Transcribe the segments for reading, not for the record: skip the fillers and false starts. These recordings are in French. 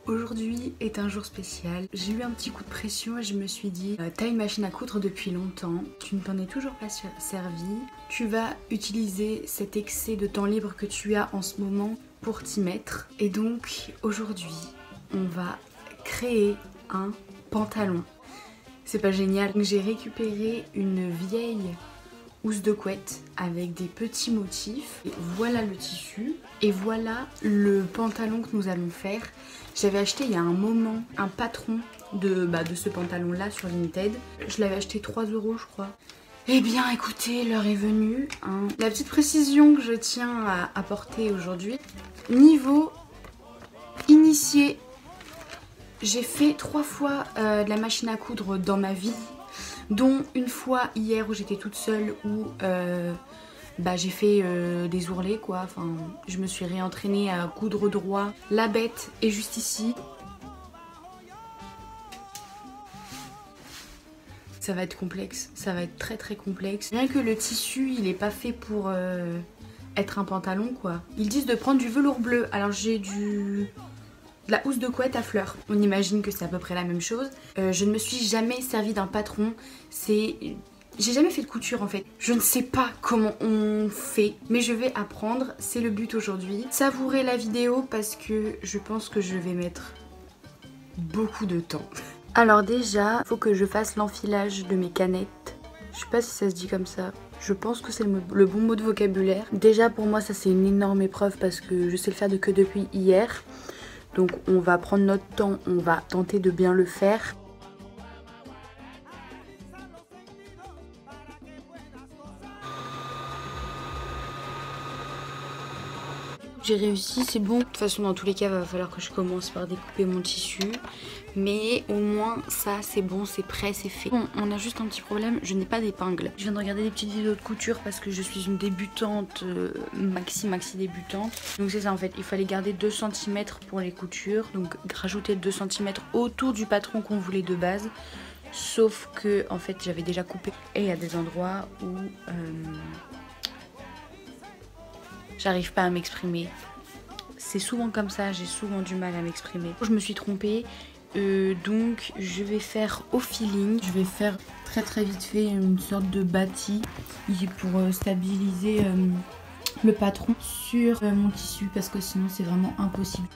Aujourd'hui est un jour spécial. J'ai eu un petit coup de pression et je me suis dit t'as une machine à coudre depuis longtemps, tu ne t'en es toujours pas servi. Tu vas utiliser cet excès de temps libre que tu as en ce moment pour t'y mettre. Et donc aujourd'hui, on va créer un pantalon. C'est pas génial. J'ai récupéré une vieille housse de couette avec des petits motifs. Et voilà le tissu et voilà le pantalon que nous allons faire. J'avais acheté il y a un moment un patron de ce pantalon là sur Vinted. Je l'avais acheté 3 € je crois. Eh bien écoutez, l'heure est venue. La petite précision que je tiens à apporter aujourd'hui. Niveau initié, j'ai fait 3 fois de la machine à coudre dans ma vie. Dont une fois hier où j'étais toute seule où j'ai fait des ourlets quoi, enfin je me suis réentraînée à coudre droit. La bête est juste ici. Ça va être complexe, ça va être très complexe. Rien que le tissu il est pas fait pour être un pantalon quoi. Ils disent de prendre du velours bleu, alors j'ai de la housse de couette à fleurs. On imagine que c'est à peu près la même chose. Je ne me suis jamais servi d'un patron. J'ai jamais fait de couture en fait. Je ne sais pas comment on fait, mais je vais apprendre. C'est le but aujourd'hui. Savourez la vidéo parce que je pense que je vais mettre beaucoup de temps. Alors déjà, il faut que je fasse l'enfilage de mes canettes. Je sais pas si ça se dit comme ça. Je pense que c'est le bon mot de vocabulaire. Déjà pour moi ça c'est une énorme épreuve parce que je sais le faire que depuis hier. Donc on va prendre notre temps, on va tenter de bien le faire. J'ai réussi, c'est bon. De toute façon dans tous les cas il va falloir que je commence par découper mon tissu. Mais au moins ça c'est bon, c'est prêt, c'est fait. Bon, on a juste un petit problème, je n'ai pas d'épingle. Je viens de regarder des petites vidéos de couture parce que je suis une débutante, maxi débutante. Donc c'est ça en fait, il fallait garder 2 cm pour les coutures. Donc rajouter 2 cm autour du patron qu'on voulait de base. Sauf que en fait j'avais déjà coupé. Et il y a des endroits où j'arrive pas à m'exprimer. C'est souvent comme ça, j'ai souvent du mal à m'exprimer. Je me suis trompée. Donc je vais faire au feeling. Je vais faire très vite fait une sorte de bâti pour stabiliser le patron sur mon tissu parce que sinon c'est vraiment impossible.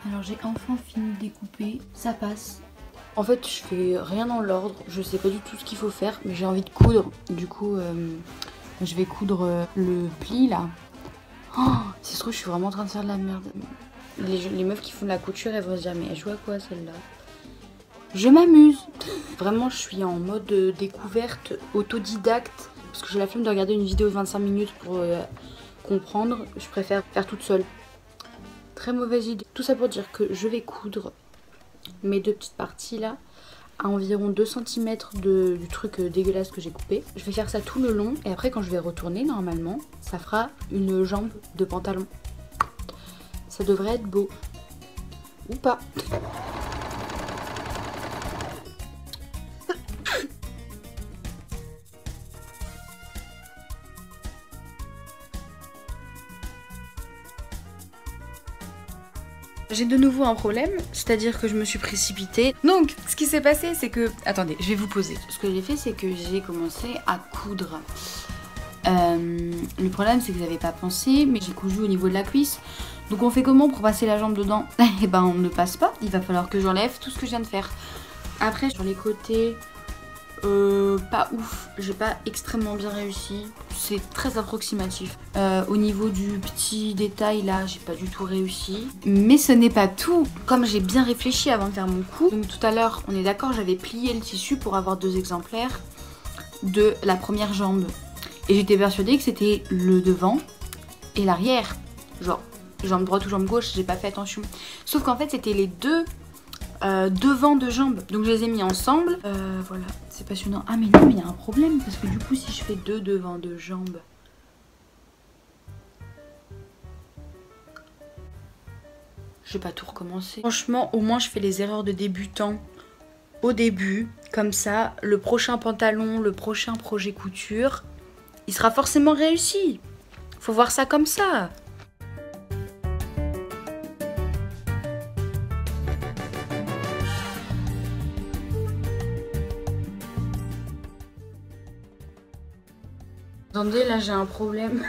Alors j'ai enfin fini de découper, ça passe. En fait je fais rien dans l'ordre, je sais pas du tout ce qu'il faut faire mais j'ai envie de coudre. Du coup je vais coudre le pli là. Oh, si ça se trouve, je suis vraiment en train de faire de la merde. Les meufs qui font de la couture, elles vont se dire, mais elle joue à quoi celle-là? Je m'amuse. Vraiment, je suis en mode découverte, autodidacte. Parce que j'ai la flemme de regarder une vidéo de 25 minutes pour comprendre. Je préfère faire toute seule. Très mauvaise idée. Tout ça pour dire que je vais coudre mes 2 petites parties là. À environ 2 cm du truc dégueulasse que j'ai coupé. Je vais faire ça tout le long et après quand je vais retourner normalement ça fera une jambe de pantalon. Ça devrait être beau. Ou pas. J'ai de nouveau un problème, c'est-à-dire que je me suis précipitée. Donc, ce qui s'est passé, c'est que... Attendez, je vais vous poser. Ce que j'ai fait, c'est que j'ai commencé à coudre. Le problème, c'est que j'avais pas pensé, mais j'ai cousu au niveau de la cuisse. Donc on fait comment pour passer la jambe dedans? Eh ben, on ne passe pas. Il va falloir que j'enlève tout ce que je viens de faire. Après, sur les côtés... pas ouf, j'ai pas extrêmement bien réussi, c'est très approximatif. Au niveau du petit détail là, j'ai pas du tout réussi. Mais ce n'est pas tout, comme j'ai bien réfléchi avant de faire mon coup. Donc tout à l'heure, on est d'accord, j'avais plié le tissu pour avoir 2 exemplaires de la première jambe. Et j'étais persuadée que c'était le devant et l'arrière. Genre, jambe droite ou jambe gauche, j'ai pas fait attention. Sauf qu'en fait, c'était les deux devant de jambes. Donc je les ai mis ensemble. Voilà, c'est passionnant. Ah mais non, mais il y a un problème parce que du coup si je fais 2 devant de jambes, je vais pas tout recommencer. Franchement, au moins je fais les erreurs de débutant au début. Comme ça, le prochain pantalon, le prochain projet couture, il sera forcément réussi. Faut voir ça comme ça. Attendez, là j'ai un problème.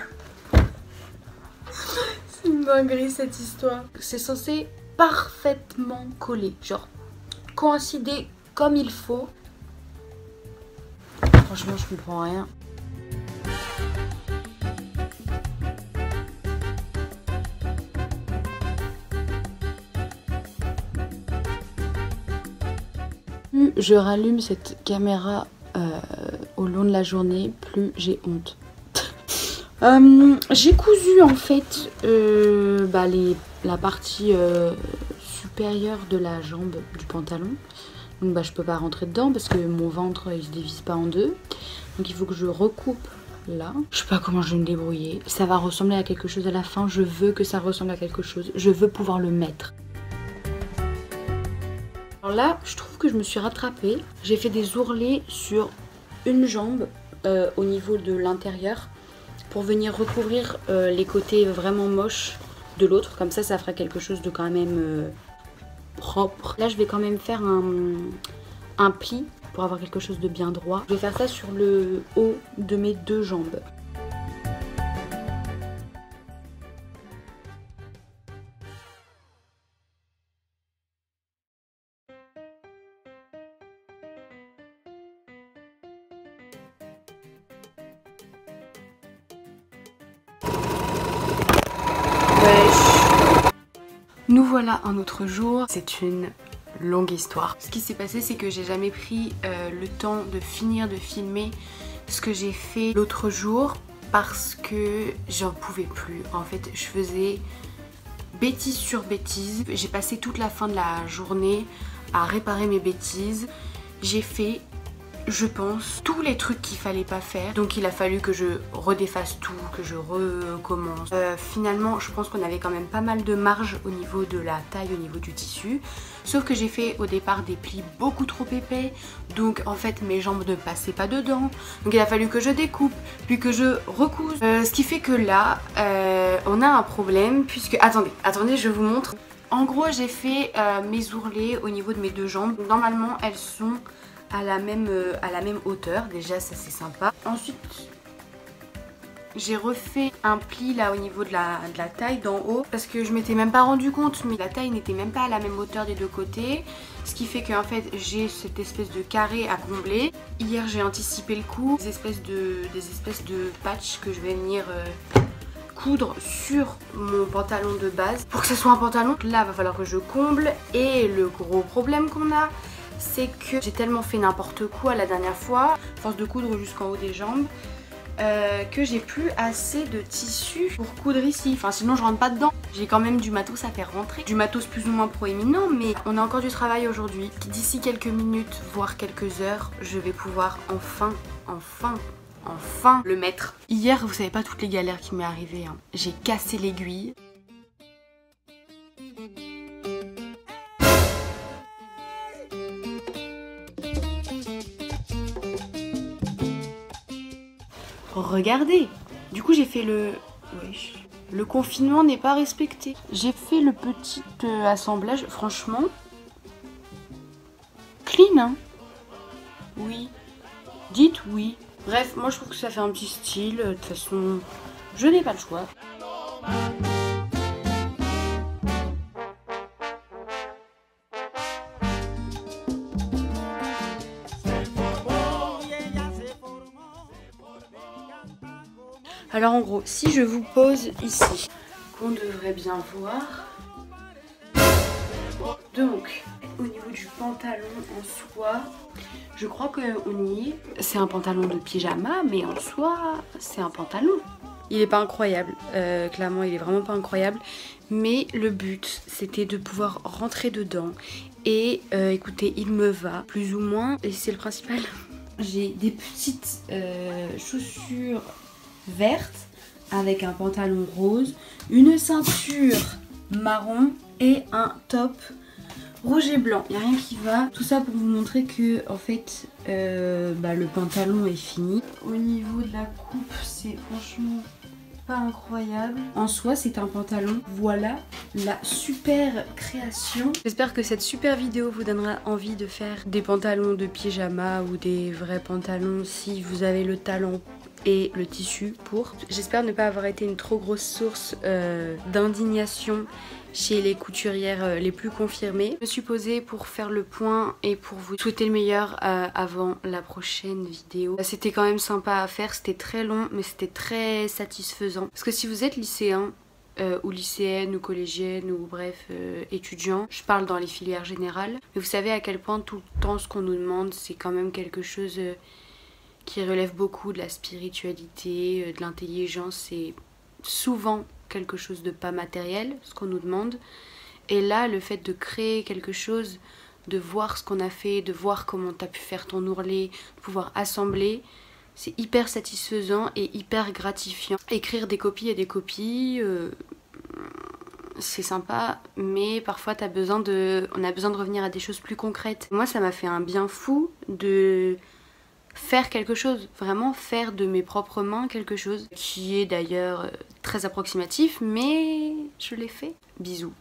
C'est une dinguerie cette histoire. C'est censé parfaitement coller, genre coïncider comme il faut. Franchement, je comprends rien. Plus je rallume cette caméra au long de la journée, plus j'ai honte. J'ai cousu en fait la partie supérieure de la jambe du pantalon. Donc je peux pas rentrer dedans parce que mon ventre il se divise pas en deux. Donc il faut que je recoupe là. Je sais pas comment je vais me débrouiller. Ça va ressembler à quelque chose à la fin. Je veux que ça ressemble à quelque chose. Je veux pouvoir le mettre. Alors là, je trouve que je me suis rattrapée. J'ai fait des ourlets sur une jambe au niveau de l'intérieur pour venir recouvrir les côtés vraiment moches de l'autre. Comme ça fera quelque chose de quand même propre. Là, je vais quand même faire un pli pour avoir quelque chose de bien droit. Je vais faire ça sur le haut de mes deux jambes. Nous voilà un autre jour, c'est une longue histoire. Ce qui s'est passé, c'est que j'ai jamais pris le temps de finir de filmer ce que j'ai fait l'autre jour parce que j'en pouvais plus. En fait, je faisais bêtise sur bêtise. J'ai passé toute la fin de la journée à réparer mes bêtises. J'ai fait, je pense, tous les trucs qu'il fallait pas faire. Donc il a fallu que je redéfasse tout, que je recommence. Finalement, je pense qu'on avait quand même pas mal de marge au niveau de la taille, au niveau du tissu. Sauf que j'ai fait au départ des plis beaucoup trop épais. Donc en fait, mes jambes ne passaient pas dedans. Donc il a fallu que je découpe, puis que je recouse. Ce qui fait que là, on a un problème puisque... Attendez, je vous montre. En gros, j'ai fait mes ourlets au niveau de mes deux jambes. Normalement, elles sont à la même hauteur, déjà ça c'est sympa. Ensuite j'ai refait un pli là au niveau de la taille d'en haut parce que je m'étais même pas rendu compte, mais la taille n'était même pas à la même hauteur des deux côtés, ce qui fait qu'en fait j'ai cette espèce de carré à combler. Hier j'ai anticipé le coup, des espèces de patchs que je vais venir coudre sur mon pantalon de base pour que ce soit un pantalon. Là va falloir que je comble, et le gros problème qu'on a, c'est que j'ai tellement fait n'importe quoi la dernière fois, force de coudre jusqu'en haut des jambes, que j'ai plus assez de tissu pour coudre ici. Enfin sinon je rentre pas dedans. J'ai quand même du matos à faire rentrer, du matos plus ou moins proéminent, mais on a encore du travail aujourd'hui. D'ici quelques minutes, voire quelques heures, je vais pouvoir enfin le mettre. Hier, vous savez pas toutes les galères qui m'est arrivée, hein. J'ai cassé l'aiguille. Regardez, du coup j'ai fait le... Wesh. Le confinement n'est pas respecté. J'ai fait le petit assemblage, franchement, clean, hein. Oui, dites oui. Bref, moi je trouve que ça fait un petit style, de toute façon, je n'ai pas le choix. Alors en gros, si je vous pose ici, qu'on devrait bien voir, donc au niveau du pantalon en soi, je crois qu'on y est. C'est un pantalon de pyjama, mais en soi, c'est un pantalon. Il est pas incroyable, clairement il est vraiment pas incroyable, mais le but c'était de pouvoir rentrer dedans et écoutez, il me va plus ou moins, et c'est le principal. J'ai des petites chaussures vertes avec un pantalon rose, une ceinture marron et un top rouge et blanc. Il n'y a rien qui va. Tout ça pour vous montrer que en fait le pantalon est fini. Au niveau de la coupe, c'est franchement pas incroyable. En soi, c'est un pantalon. Voilà la super création. J'espère que cette super vidéo vous donnera envie de faire des pantalons de pyjama ou des vrais pantalons si vous avez le talent et le tissu pour. J'espère ne pas avoir été une trop grosse source d'indignation chez les couturières les plus confirmées. Je me suis posée pour faire le point et pour vous souhaiter le meilleur avant la prochaine vidéo. C'était quand même sympa à faire, c'était très long mais c'était très satisfaisant. Parce que si vous êtes lycéen ou lycéenne ou collégienne ou bref étudiant, je parle dans les filières générales, mais vous savez à quel point tout le temps ce qu'on nous demande c'est quand même quelque chose qui relève beaucoup de la spiritualité, de l'intelligence, c'est souvent quelque chose de pas matériel, ce qu'on nous demande. Et là, le fait de créer quelque chose, de voir ce qu'on a fait, de voir comment t'as pu faire ton ourlet, de pouvoir assembler, c'est hyper satisfaisant et hyper gratifiant. Écrire des copies et des copies, c'est sympa, mais parfois on a besoin de revenir à des choses plus concrètes. Moi, ça m'a fait un bien fou de faire quelque chose, vraiment faire de mes propres mains quelque chose qui est d'ailleurs très approximatif, mais je l'ai fait. Bisous.